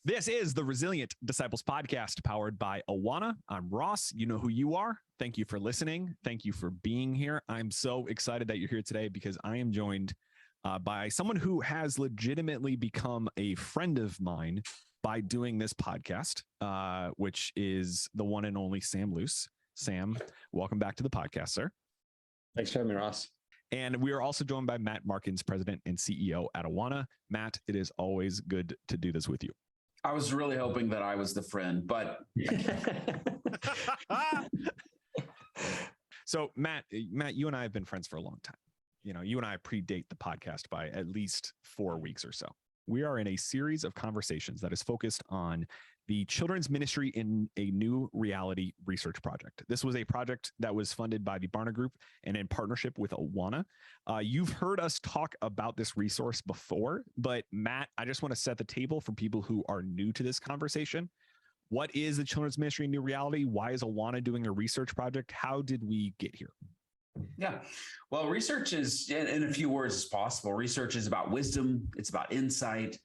This is the Resilient Disciples podcast powered by Awana. I'm Ross. You know who you are. Thank you for listening. Thank you for being here. I'm so excited that you're here today because I am joined by someone who has legitimately become a friend of mine by doing this podcast, which is the one and only Sam Luce. Sam, welcome back to the podcast, sir. Thanks for having me, Ross. And we are also joined by Matt Markins, President and CEO at Awana. Matt, it is always good to do this with you. I was really hoping that I was the friend, but So Matt, you and I have been friends for a long time. You know, you and I predate the podcast by at least 4 weeks or so. We are in a series of conversations that is focused on the children's ministry in a new reality research project. This was a project that was funded by the Barna Group and in partnership with Awana. You've heard us talk about this resource before, but Matt, I just want to set the table for people who are new to this conversation. What is the children's ministry in new reality? Why is Awana doing a research project? How did we get here? yeah. Well, research is, in a few words as possible, research is about wisdom. It's about insight.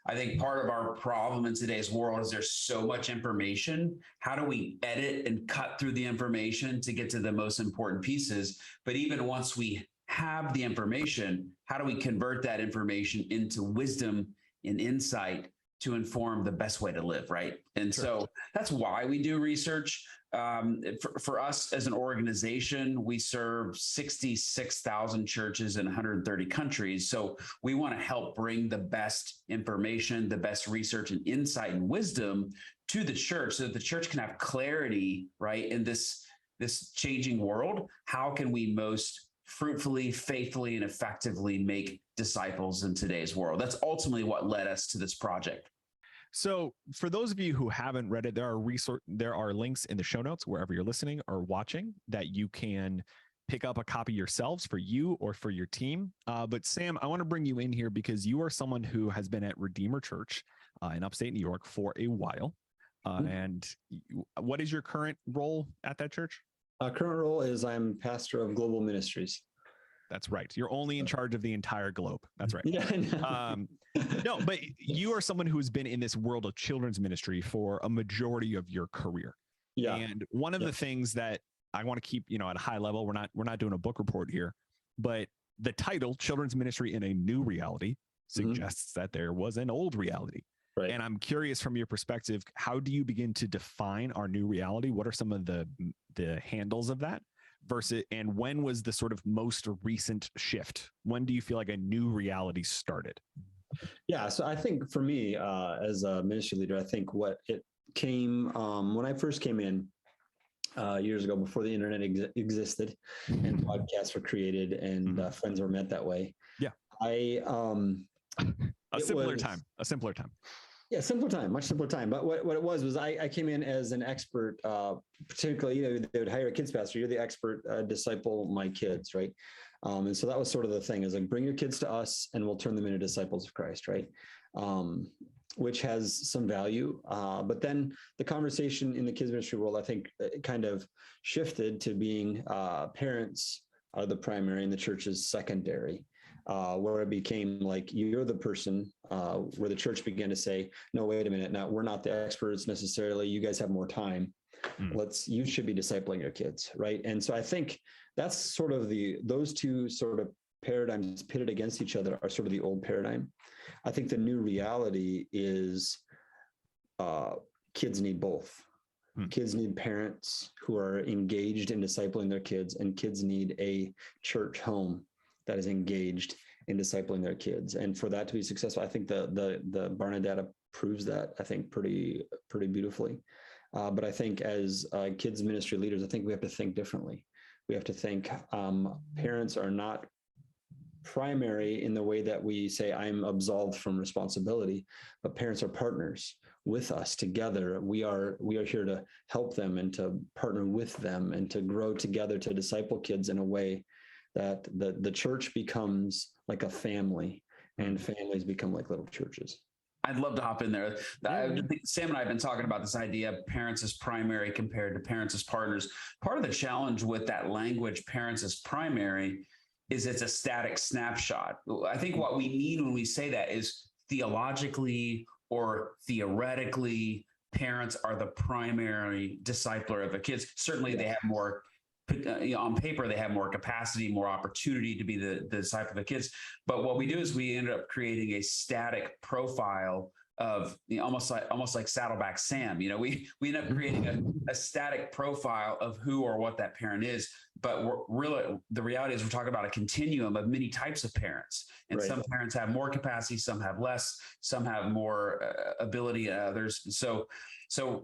I think part of our problem in today's world is there's so much information. How do we edit and cut through the information to get to the most important pieces? But even once we have the information, how do we convert that information into wisdom and insight to inform the best way to live, right? And Sure. So that's why we do research. For us as an organization, we serve 66,000 churches in 130 countries. So we want to help bring the best information, the best research and insight and wisdom to the church so that the church can have clarity, right? In this changing world, how can we most fruitfully, faithfully, and effectively make disciples in today's world? That's ultimately what led us to this project. So for those of you who haven't read it, there are links in the show notes wherever you're listening or watching that you can pick up a copy yourselves for you or for your team. But Sam, I want to bring you in here because you are someone who has been at Redeemer Church in upstate New York for a while. And what is your current role at that church? Current role is I'm pastor of global ministries. That's right. You're only in charge of the entire globe. That's right. Yeah, I know. No, but you are someone who has been in this world of children's ministry for a majority of your career. Yeah. And one of the things that I want to keep, at a high level, we're not doing a book report here, but the title Children's Ministry in a New Reality suggests that there was an old reality. Right. And I'm curious from your perspective, how do you begin to define our new reality? What are some of the handles of that? And when was the sort of most recent shift? When do you feel like a new reality started? Yeah. So I think for me, as a ministry leader, I think what it came when I first came in years ago, before the internet existed and podcasts were created and friends were met that way. Yeah. A simpler time. Yeah, much simpler time. But what it was I came in as an expert, particularly, they would hire a kids pastor. You're the expert, disciple my kids, right? And so that was sort of the thing, is like, bring your kids to us and we'll turn them into disciples of Christ, right? Which has some value. But then the conversation in the kids ministry world, I think, it kind of shifted to being parents are the primary and the church is secondary. Where it became like you're the person, where the church began to say, no, wait a minute. Now we're not the experts necessarily. You guys have more time. You should be discipling your kids. Right. And so I think that's sort of those two sort of paradigms pitted against each other are sort of the old paradigm. I think the new reality is kids need both. Kids need parents who are engaged in discipling their kids, and kids need a church home that is engaged in discipling their kids. And for that to be successful, I think the Barna data proves that, I think, pretty beautifully. But I think as kids ministry leaders, I think we have to think differently. We have to think parents are not primary in the way that we say I'm absolved from responsibility, but parents are partners with us together. We are here to help them and to partner with them and to grow together to disciple kids in a way that the church becomes like a family and families become like little churches. I'd love to hop in there. Sam and I have been talking about this idea of parents as primary compared to parents as partners. Part of the challenge with that language, parents as primary, is it's a static snapshot. I think what we need when we say that is theologically or theoretically parents are the primary discipler of the kids. Certainly they have more, on paper, they have more capacity, more opportunity to be the disciple of the kids. But what we do is we end up creating a static profile of almost like Saddleback Sam. We end up creating a static profile of who or what that parent is. But the reality is we're talking about a continuum of many types of parents. And some parents have more capacity, some have less, some have more ability, others. So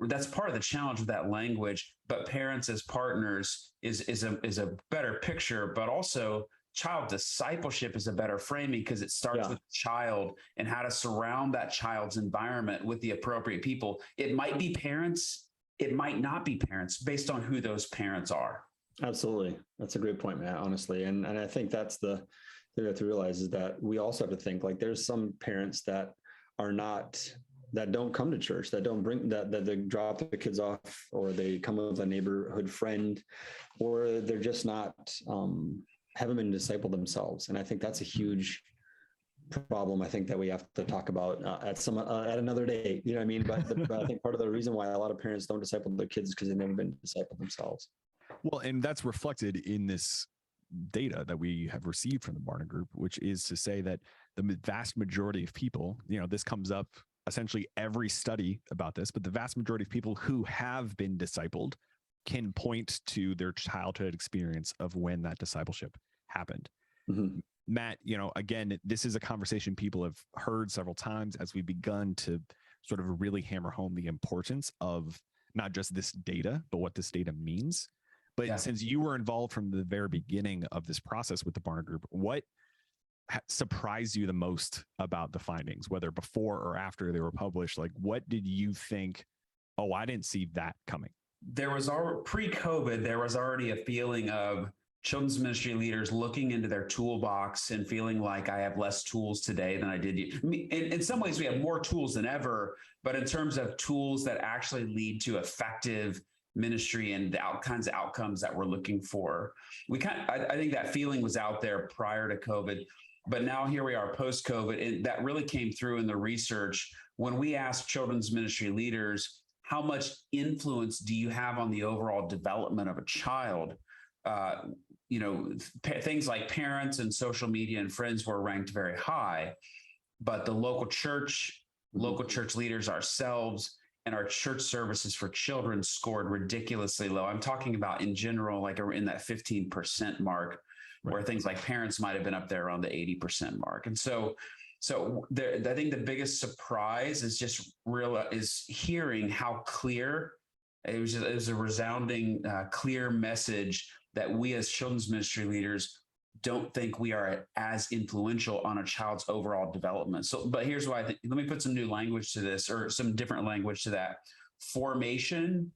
that's part of the challenge with that language. But parents as partners is a better picture, but also child discipleship is a better framing because it starts with the child and how to surround that child's environment with the appropriate people. It might be parents, it might not be parents, based on who those parents are. Absolutely. That's a great point, Matt, honestly. And I think that's the thing we have to realize is that we also have to think like there's some parents that don't come to church, that don't bring that they drop the kids off, or they come with a neighborhood friend, or they're just not haven't been discipled themselves. And I think that's a huge problem. I think that we have to talk about at another day, you know what I mean? But I think part of the reason why a lot of parents don't disciple their kids is because they've never been discipled themselves. Well, and that's reflected in this data that we have received from the Barna Group, which is to say that the vast majority of people, this comes up essentially every study about this, but the vast majority of people who have been discipled can point to their childhood experience of when that discipleship happened. Mm-hmm. Matt, again, this is a conversation people have heard several times as we've begun to sort of really hammer home the importance of not just this data, but what this data means. But since you were involved from the very beginning of this process with the Barna Group, what surprised you the most about the findings, whether before or after they were published? Like, what did you think, oh, I didn't see that coming? There was pre-COVID, there was already a feeling of children's ministry leaders looking into their toolbox and feeling like I have less tools today than I did. I mean, in some ways, we have more tools than ever, but in terms of tools that actually lead to effective ministry and the kinds of outcomes that we're looking for, I think that feeling was out there prior to COVID, but now here we are post-COVID, and that really came through in the research when we asked children's ministry leaders, how much influence do you have on the overall development of a child? Things like parents and social media and friends were ranked very high, but the local church leaders, ourselves, and our church services for children scored ridiculously low. I'm talking about in general, like in that 15% mark, where things like parents might have been up there around the 80% mark. And so I think the biggest surprise is is hearing how clear it was a resounding, clear message that we as children's ministry leaders don't think we are as influential on a child's overall development. So, but here's why I think, let me put some new language to this, or some different language to that. Formation,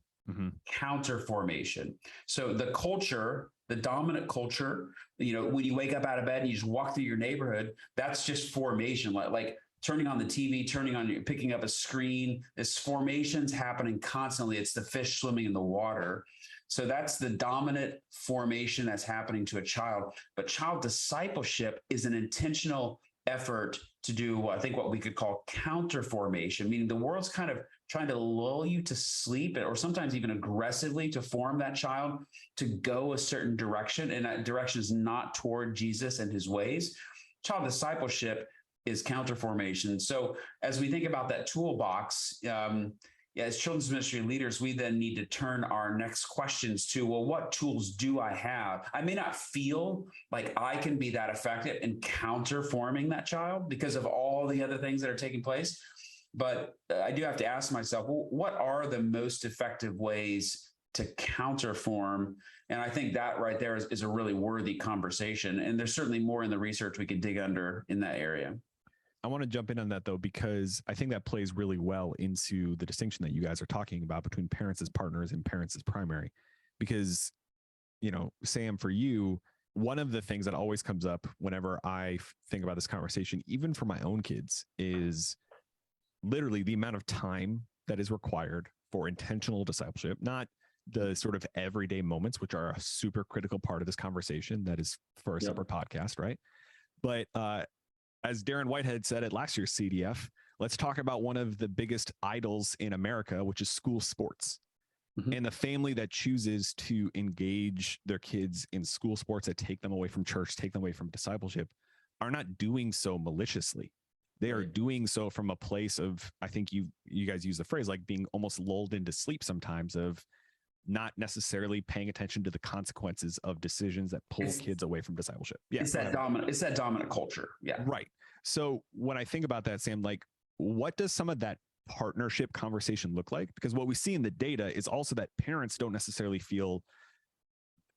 counter formation. So the dominant culture, when you wake up out of bed and you just walk through your neighborhood, that's just formation. Like turning on the TV, picking up a screen, this formation's happening constantly. It's the fish swimming in the water. So that's the dominant formation that's happening to a child. But child discipleship is an intentional effort to do what we could call counter formation, meaning the world's kind of trying to lull you to sleep, or sometimes even aggressively to form that child to go a certain direction. And that direction is not toward Jesus and his ways. Child discipleship is counter formation. So as we think about that toolbox, as children's ministry leaders, we then need to turn our next questions to, well, what tools do I have? I may not feel like I can be that effective in counter forming that child because of all the other things that are taking place. But I do have to ask myself, well, what are the most effective ways to counter form? And I think that right there is a really worthy conversation. And there's certainly more in the research we could dig under in that area. I want to jump in on that, though, because I think that plays really well into the distinction that you guys are talking about between parents as partners and parents as primary. Because, Sam, for you, one of the things that always comes up whenever I think about this conversation, even for my own kids, is literally the amount of time that is required for intentional discipleship, not the sort of everyday moments, which are a super critical part of this conversation. That is for a separate podcast, right? But as Darren Whitehead said at last year's CDF, let's talk about one of the biggest idols in America, which is school sports. And the family that chooses to engage their kids in school sports that take them away from church, take them away from discipleship, are not doing so maliciously. They are doing so from a place of, I think you guys use the phrase, like being almost lulled into sleep sometimes, of not necessarily paying attention to the consequences of decisions that pull kids away from discipleship. Yeah, it's that dominant culture. Yeah. Right. So when I think about that, Sam, like, what does some of that partnership conversation look like? Because what we see in the data is also that parents don't necessarily feel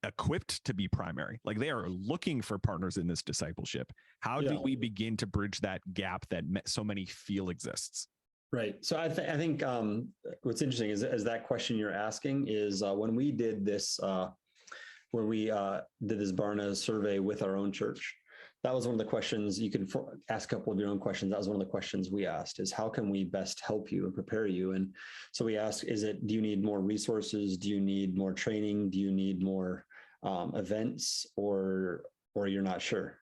equipped to be primary. Like, they are looking for partners in this discipleship. How do we begin to bridge that gap that so many feel exists? Right. So I think what's interesting is that question you're asking is when we did this, when we did this Barna survey with our own church, that was one of the questions. You can ask a couple of your own questions. That was one of the questions we asked, is how can we best help you and prepare you? And so we asked, do you need more resources? Do you need more training? Do you need more events, or you're not sure?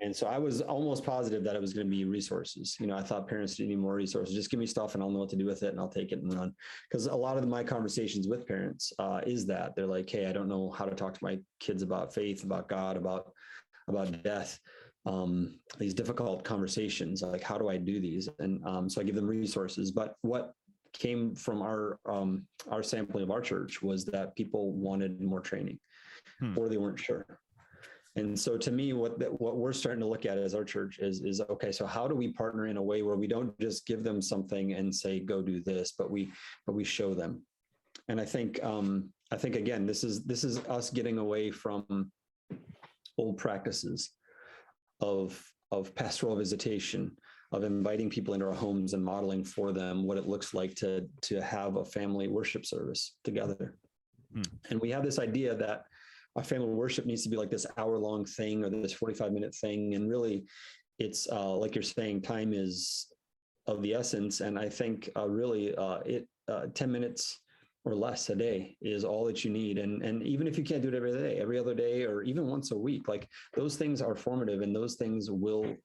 And so I was almost positive that it was going to be resources. I thought parents need more resources. Just give me stuff and I'll know what to do with it and I'll take it and run. Because a lot of my conversations with parents is that they're like, hey, I don't know how to talk to my kids about faith, about God, about death, these difficult conversations. Like, how do I do these? And so I give them resources. But what came from our sampling of our church was that people wanted more training, or they weren't sure. And so to me, what we're starting to look at as our church is okay, so how do we partner in a way where we don't just give them something and say, go do this, but we show them. And I think again, this is us getting away from old practices of pastoral visitation, of inviting people into our homes and modeling for them what it looks like to have a family worship service together. And we have this idea that a family worship needs to be like this hour-long thing or this 45-minute thing. And really, it's like you're saying, time is of the essence. And I think really 10 minutes or less a day is all that you need. And even if you can't do it every other day, or even once a week, like, those things are formative, and those things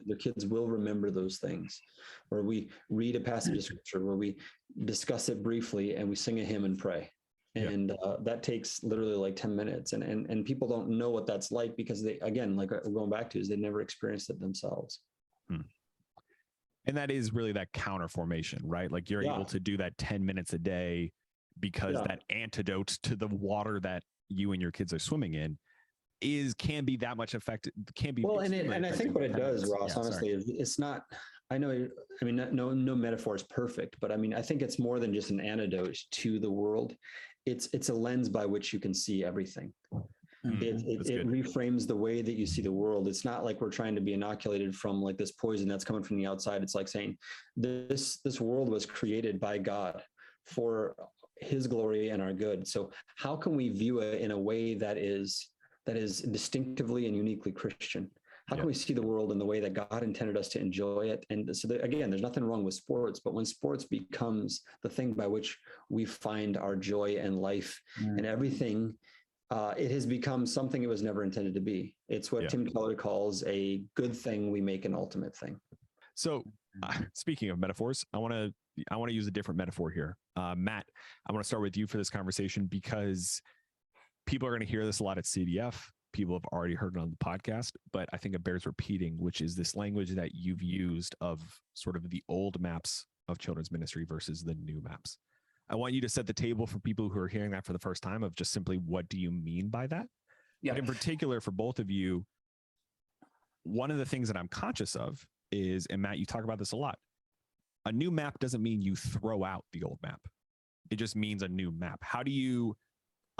their kids will remember those things. Where we read a passage of scripture, where we discuss it briefly and we sing a hymn and pray. And that takes literally like 10 minutes. And people don't know what that's like, because they, again, like we're going back to, is they never experienced it themselves. And that is really that counter formation, right? Like, you're able to do that 10 minutes a day because that antidote to the water that you and your kids are swimming in can be that much effective. Can be. Well, and I think what it does, Ross, honestly, is it's not, no metaphor is perfect, but I think it's more than just an antidote to the world. It's a lens by which you can see everything. It reframes the way that you see the world. It's not like we're trying to be inoculated from like this poison that's coming from the outside. It's like saying this world was created by God for his glory and our good. So how can we view it in a way that is distinctively and uniquely Christian? How can we see the world in the way that God intended us to enjoy it? And so again, there's nothing wrong with sports, but when sports becomes the thing by which we find our joy and life and everything, it has become something it was never intended to be. It's what Tim Keller calls a good thing we make an ultimate thing. So speaking of metaphors, I want to use a different metaphor here. Matt, I want to start with you for this conversation, because people are going to hear this a lot at CDF. People have already heard it on the podcast, but I think it bears repeating, which is this language that you've used of sort of the old maps of children's ministry versus the new maps. I want you to set the table for people who are hearing that for the first time, of just simply, what do you mean by that? Yeah. But in particular, for both of you, one of the things that I'm conscious of is, and Matt, you talk about this a lot, a new map doesn't mean you throw out the old map. It just means a new map. How do you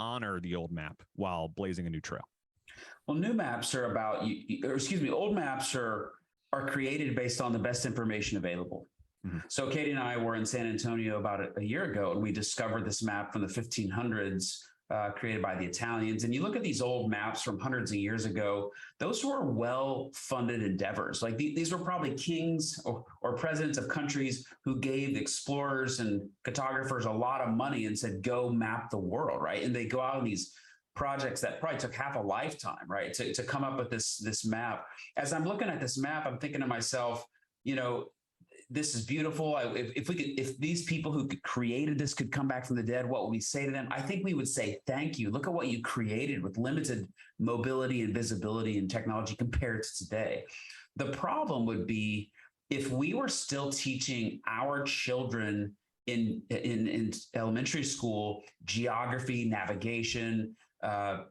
honor the old map while blazing a new trail? Well, new maps are old maps are created based on the best information available. So Katie and I were in San Antonio about a year ago, and we discovered this map from the 1500s, created by the Italians. And you look at these old maps from hundreds of years ago, those were well-funded endeavors. Like these were probably kings or presidents of countries who gave explorers and cartographers a lot of money and said, go map the world, right? And they go out on these projects that probably took half a lifetime, right, to come up with this map. As I'm looking at this map, I'm thinking to myself, this is beautiful. If these people who created this could come back from the dead, what would we say to them? I think we would say, thank you. Look at what you created with limited mobility and visibility and technology compared to today. The problem would be if we were still teaching our children in elementary school, geography, navigation,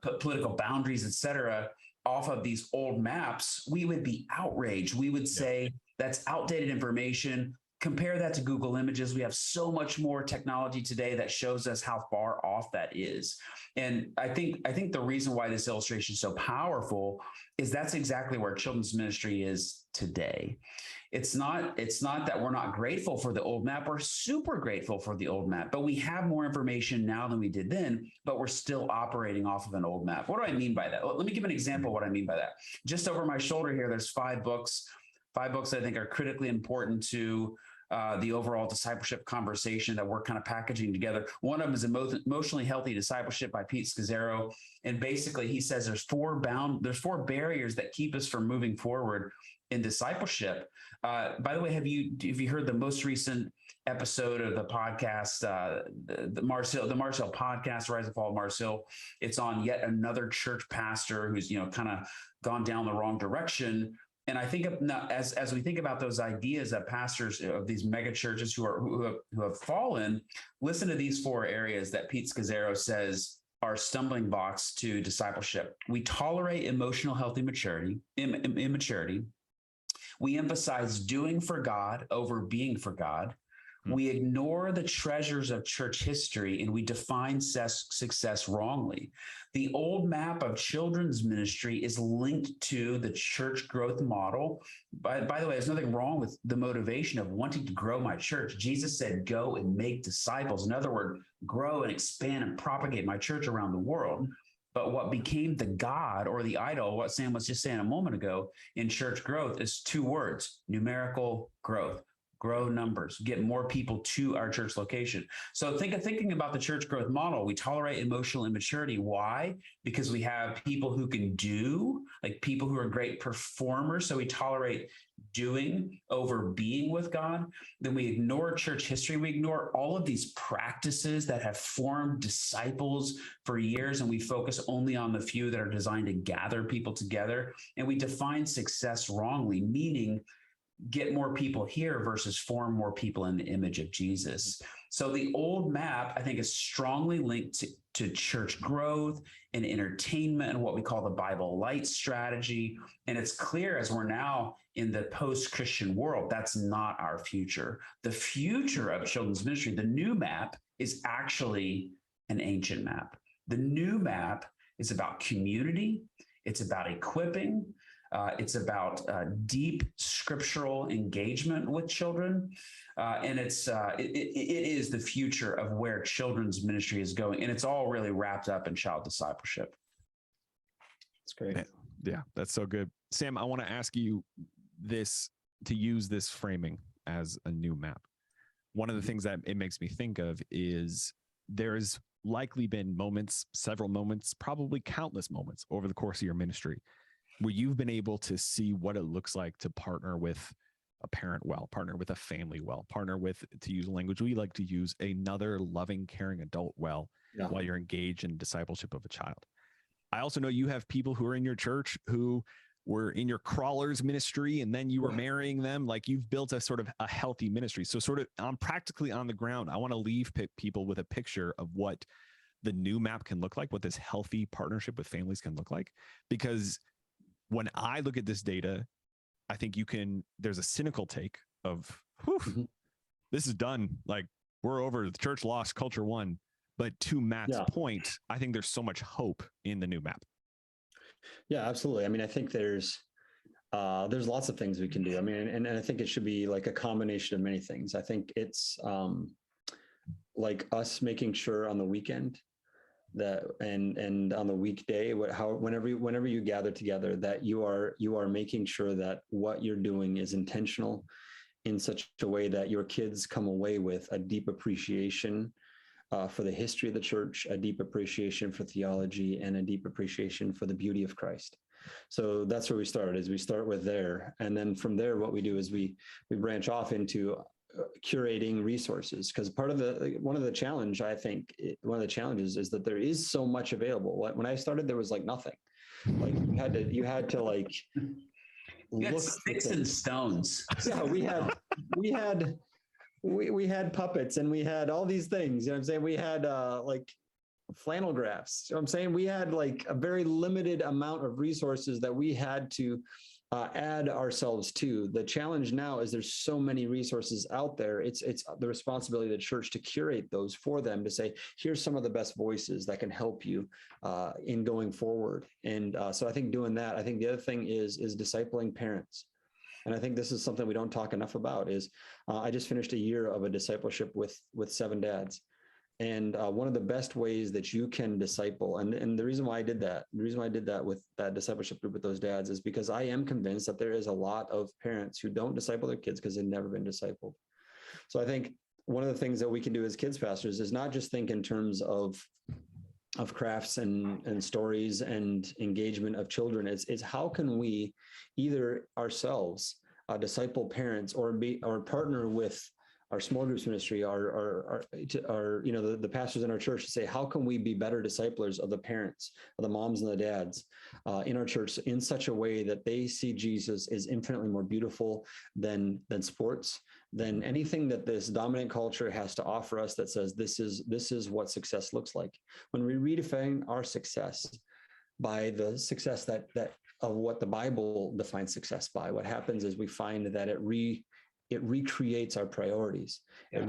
political boundaries, et cetera, off of these old maps, we would be outraged. We would say that's outdated information. Compare that to Google Images. We have so much more technology today that shows us how far off that is. And I think the reason why this illustration is so powerful is that's exactly where children's ministry is today. It's not that we're not grateful for the old map. We're super grateful for the old map, but we have more information now than we did then, but we're still operating off of an old map. What do I mean by that? Well, let me give an example of what I mean by that. Just over my shoulder here, there's 5 books that I think are critically important to the overall discipleship conversation that we're kind of packaging together. One of them is Emotionally Healthy Discipleship by Pete Scazzero. And basically he says there's 4 barriers that keep us from moving forward in discipleship. By the way, have you heard the most recent episode of the podcast, the Marcel podcast, Rise and Fall of Marcel? It's on yet another church pastor who's, kind of gone down the wrong direction. And I think as we think about those ideas that pastors of these mega churches who have fallen, listen to these 4 areas that Pete Scazzero says are stumbling blocks to discipleship. We tolerate emotional healthy immaturity. We emphasize doing for God over being for God. We ignore the treasures of church history and we define success wrongly. The old map of children's ministry is linked to the church growth model. By the way, there's nothing wrong with the motivation of wanting to grow my church. Jesus said, go and make disciples. In other words, grow and expand and propagate my church around the world. But what became the God or the idol, what Sam was just saying a moment ago in church growth is 2 words, numerical growth. Grow numbers, get more people to our church location. So thinking about the church growth model, we tolerate emotional immaturity. Why? Because we have people who can do, like people who are great performers. So we tolerate doing over being with God. Then we ignore church history. We ignore all of these practices that have formed disciples for years, and we focus only on the few that are designed to gather people together. And we define success wrongly, meaning get more people here versus form more people in the image of Jesus. So the old map, I think, is strongly linked to church growth and entertainment and what we call the Bible Light strategy. And it's clear as we're now in the post-Christian world, that's not our future. The future of children's ministry, the new map, is actually an ancient map. The new map is about community. It's about equipping. It's about deep scriptural engagement with children. And it is the future of where children's ministry is going. And it's all really wrapped up in child discipleship. That's great. Yeah, that's so good. Sam, I want to ask you to use this framing as a new map. One of the things that it makes me think of is there's likely been several moments, probably countless moments over the course of your ministry where you've been able to see what it looks like to partner with a parent well, partner with a family well, partner with, to use language we like to use, another loving, caring adult well, while you're engaged in discipleship of a child. I also know you have people who are in your church who were in your crawlers ministry and then you were marrying them. Like you've built a sort of a healthy ministry. So sort of I'm practically on the ground. I want to leave people with a picture of what the new map can look like, what this healthy partnership with families can look like. Because when I look at this data, I think there's a cynical take of, this is done. Like we're over, the church lost, culture won. But to Matt's point, I think there's so much hope in the new map. Yeah, absolutely. I mean, I think there's lots of things we can do. I mean, and I think it should be like a combination of many things. I think it's like us making sure on the weekend that and on the weekday, whenever you gather together, that you are making sure that what you're doing is intentional in such a way that your kids come away with a deep appreciation for the history of the church, a deep appreciation for theology, and a deep appreciation for the beauty of Christ. So that's where we started, is we start with there. And then from there, what we do is we branch off into curating resources, because one of the challenges is that there is so much available. When I started, there was like nothing. Like you had to like look sticks and stones. Yeah, we had puppets, and we had all these things. You know what I'm saying? We had like flannel graphs. You know what I'm saying? We had like a very limited amount of resources that we had to add ourselves to. The challenge now is there's so many resources out there. It's the responsibility of the church to curate those for them, to say, here's some of the best voices that can help you in going forward. And so I think doing that, I think the other thing is discipling parents. And I think this is something we don't talk enough about. Is I just finished a year of a discipleship with 7 dads. And one of the best ways that you can disciple, and the reason why I did that with that discipleship group with those dads, is because I am convinced that there is a lot of parents who don't disciple their kids because they've never been discipled. So I think one of the things that we can do as kids pastors is not just think in terms of crafts and stories and engagement of children. It's how can we either ourselves disciple parents, or partner with our small groups ministry, our the pastors in our church, to say, how can we be better disciplers of the parents, of the moms and the dads in our church, in such a way that they see Jesus is infinitely more beautiful than sports, than anything that this dominant culture has to offer us, that says this is what success looks like. When we redefine our success by the success that of what the Bible defines success by, what happens is we find that it recreates our priorities. Yeah.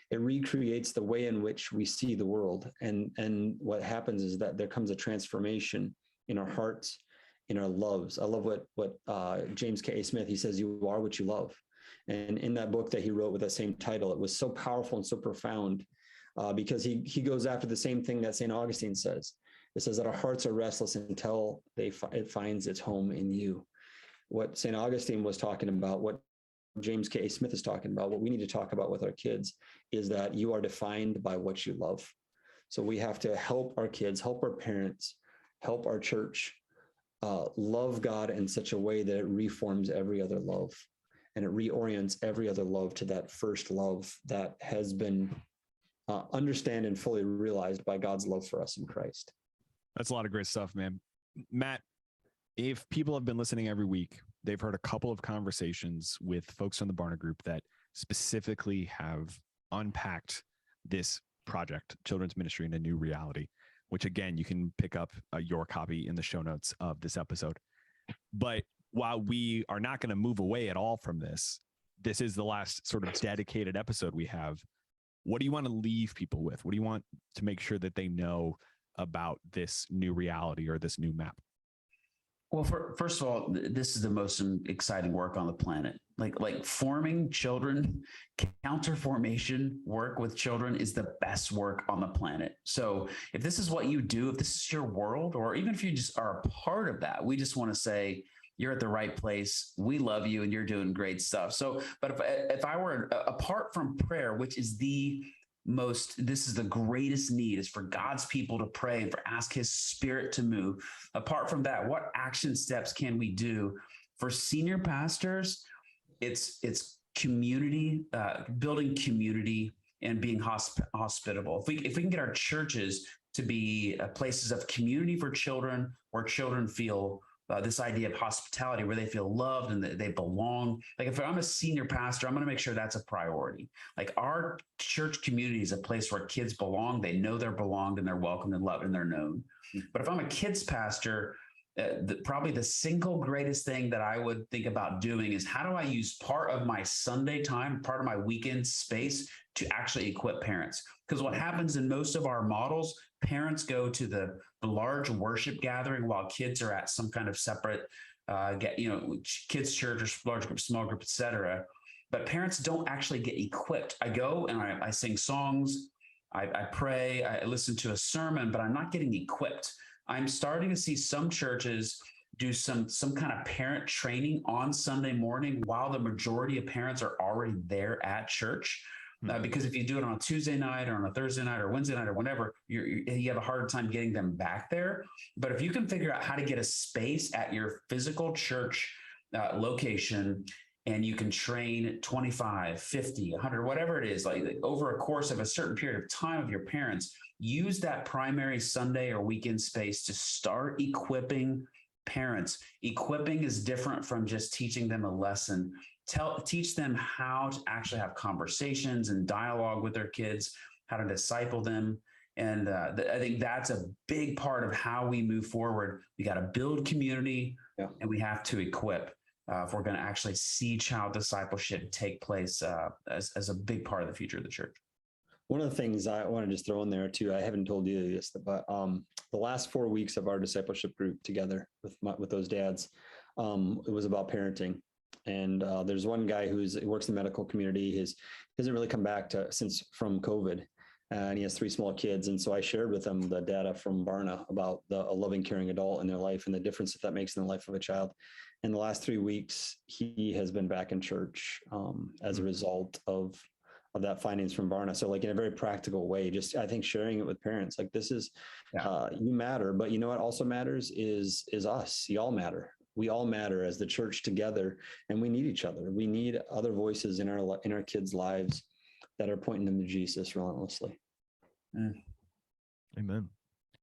It recreates the way in which we see the world. And what happens is that there comes a transformation in our hearts, in our loves. I love what James K. A. Smith, he says, you are what you love. And in that book that he wrote with that same title, it was so powerful and so profound because he goes after the same thing that St. Augustine says. It says that our hearts are restless until it finds its home in you. What St. Augustine was talking about, what James K. A. Smith is talking about, what we need to talk about with our kids, is that you are defined by what you love. So we have to help our kids, help our parents, help our church love God in such a way that it reforms every other love, and it reorients every other love to that first love that has been understood and fully realized by God's love for us in Christ. That's a lot of great stuff, man. Matt, if people have been listening every week, they've heard a couple of conversations with folks from the Barna Group that specifically have unpacked this project, Children's Ministry in a New Reality, which again, you can pick up your copy in the show notes of this episode. But while we are not going to move away at all from this, this is the last sort of dedicated episode we have. What do you want to leave people with? What do you want to make sure that they know about this new reality or this new map? Well, first of all, this is the most exciting work on the planet. Like forming children, counter formation work with children is the best work on the planet. So if this is what you do, if this is your world, or even if you just are a part of that, we just want to say you're at the right place. We love you and you're doing great stuff. So, but if I were apart from prayer, which is this is the greatest need, is for God's people to pray and ask his Spirit to move. Apart from that, what action steps can we do for senior pastors? It's community, building community and being hospitable. If we can get our churches to be places of community for children, where children feel this idea of hospitality, where they feel loved and they belong. Like if I'm a senior pastor, I'm going to make sure that's a priority. Like our church community is a place where kids belong. They know they're belonged and they're welcomed and loved and they're known. But if I'm a kids pastor, probably the single greatest thing that I would think about doing is, how do I use part of my Sunday time, part of my weekend space to actually equip parents? Because what happens in most of our models, parents go to the large worship gathering while kids are at some kind of separate, kids church or large group, small group, et cetera. But parents don't actually get equipped. I go and I sing songs, I pray, I listen to a sermon, but I'm not getting equipped. I'm starting to see some churches do some kind of parent training on Sunday morning while the majority of parents are already there at church. Because if you do it on a Tuesday night or on a Thursday night or Wednesday night or whenever, you have a hard time getting them back there. But if you can figure out how to get a space at your physical church location, and you can train 25, 50, 100, whatever it is, like over a course of a certain period of time of your parents, use that primary Sunday or weekend space to start equipping parents. Equipping is different from just teaching them a lesson. Teach them how to actually have conversations and dialogue with their kids, how to disciple them. And I think that's a big part of how we move forward. We got to build community, and we have to equip if we're going to actually see child discipleship take place as a big part of the future of the church. One of the things I want to just throw in there too, I haven't told you this, but the last 4 weeks of our discipleship group together with those dads, it was about parenting. And there's one guy who works in the medical community. He hasn't really come back from COVID, and he has 3 small kids. And so I shared with him the data from Awana about a loving, caring adult in their life and the difference that makes in the life of a child. In the last 3 weeks, he has been back in church as a result of that findings from Awana. So like in a very practical way, just I think sharing it with parents, like this is, you matter, but you know what also matters is us. You all matter. We all matter as the church together, and we need each other. We need other voices in our kids' lives that are pointing them to Jesus relentlessly. Amen.